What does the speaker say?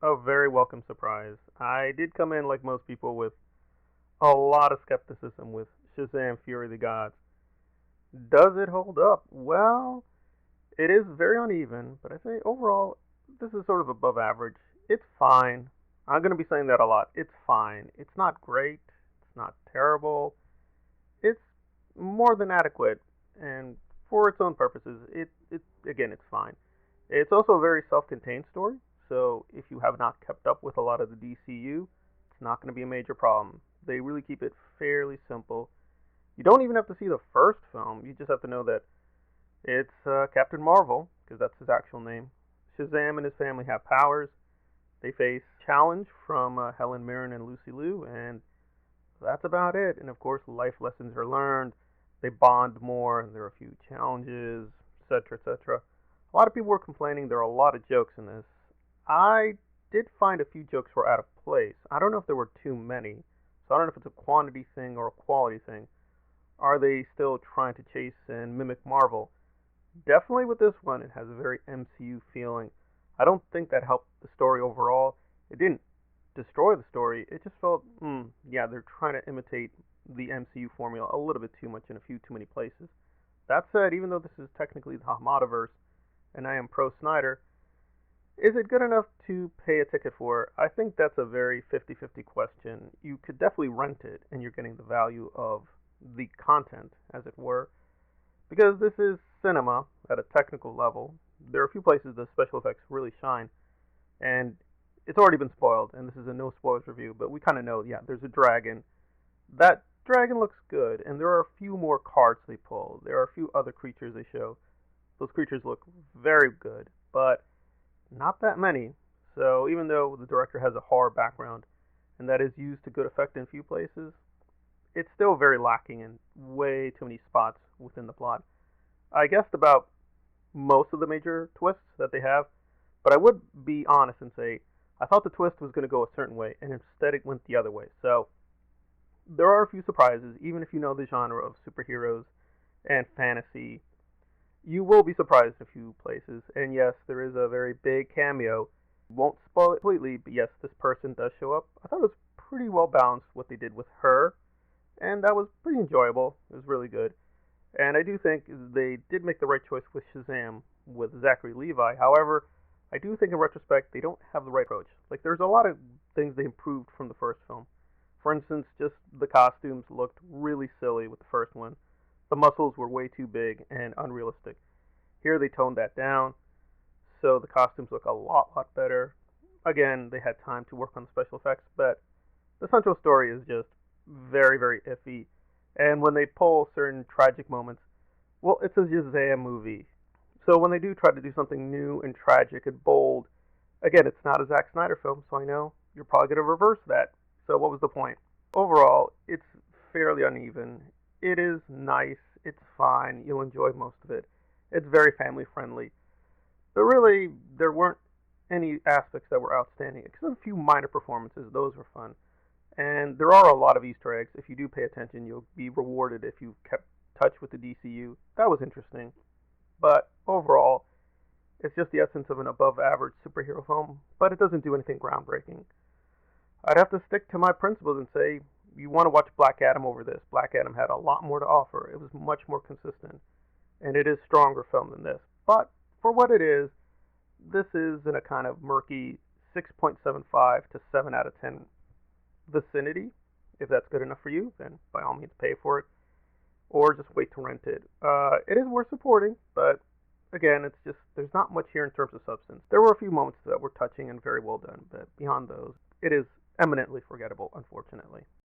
a very welcome surprise. I did come in, like most people, with a lot of skepticism with Shazam Fury of the Gods. Does it hold up? Well, it is very uneven, but I say overall, this is sort of above average. It's fine. I'm going to be saying that a lot. It's fine. It's not great. It's not terrible. It's more than adequate, and for its own purposes, it again, it's fine. It's also a very self-contained story, so if you have not kept up with a lot of the DCU, it's not going to be a major problem. They really keep it fairly simple. You don't even have to see the first film. You just have to know that it's Captain Marvel, because that's his actual name. Shazam and his family have powers. They face challenge from Helen Mirren and Lucy Liu, and that's about it. And of course, life lessons are learned. They bond more, and there are a few challenges, etc., etc. A lot of people were complaining there are a lot of jokes in this. I did find a few jokes were out of place. I don't know if there were too many, so I don't know if it's a quantity thing or a quality thing. Are they still trying to chase and mimic Marvel? Definitely with this one, it has a very MCU feeling. I don't think that helped the story overall. It didn't destroy the story. It just felt, yeah, they're trying to imitate the MCU formula a little bit too much in a few too many places. That said, even though this is technically the Hamadaverse, and I am pro Snyder, is it good enough to pay a ticket for? I think that's a very 50-50 question. You could definitely rent it, and you're getting the value of the content, as it were, because this is cinema at a technical level. There are a few places the special effects really shine, and it's already been spoiled, and this is a no spoilers review, but we kind of know, yeah, there's a dragon. That dragon looks good, and there are a few more cards they pull. There are a few other creatures they show. Those creatures look very good, but not that many. So even though the director has a horror background, and that is used to good effect in a few places, it's still very lacking in way too many spots within the plot. I guessed about most of the major twists that they have, but I would be honest and say I thought the twist was going to go a certain way, and instead it went the other way. So there are a few surprises, even if you know the genre of superheroes and fantasy. You will be surprised in a few places, and yes, there is a very big cameo. Won't spoil it completely, but yes, this person does show up. I thought it was pretty well balanced what they did with her, and that was pretty enjoyable. It was really good. And I do think they did make the right choice with Shazam with Zachary Levi. However, I do think in retrospect they don't have the right approach. Like there's a lot of things they improved from the first film. For instance, just the costumes looked really silly with the first one. The muscles were way too big and unrealistic. Here they toned that down, so the costumes look a lot better. Again, they had time to work on the special effects, but the central story is just very iffy. And when they pull certain tragic moments, well, it's a Shazam movie. So when they do try to do something new and tragic and bold, again, it's not a Zack Snyder film, so I know you're probably going to reverse that. So what was the point? Overall, it's fairly uneven. It is nice. It's fine. You'll enjoy most of it. It's very family friendly. But really, there weren't any aspects that were outstanding, except a few minor performances. Those were fun. And there are a lot of Easter eggs. If you do pay attention, you'll be rewarded if you kept touch with the DCU. That was interesting. But overall, it's just the essence of an above average superhero film, but it doesn't do anything groundbreaking. I'd have to stick to my principles and say you want to watch Black Adam over this. Black Adam had a lot more to offer. It was much more consistent, and it is a stronger film than this. But for what it is, this is in a kind of murky 6.75 to 7 out of 10 vicinity. If that's good enough for you, then by all means pay for it, or just wait to rent it. It is worth supporting, but again, it's just there's not much here in terms of substance. There were a few moments that were touching and very well done, but beyond those, it is eminently forgettable, unfortunately.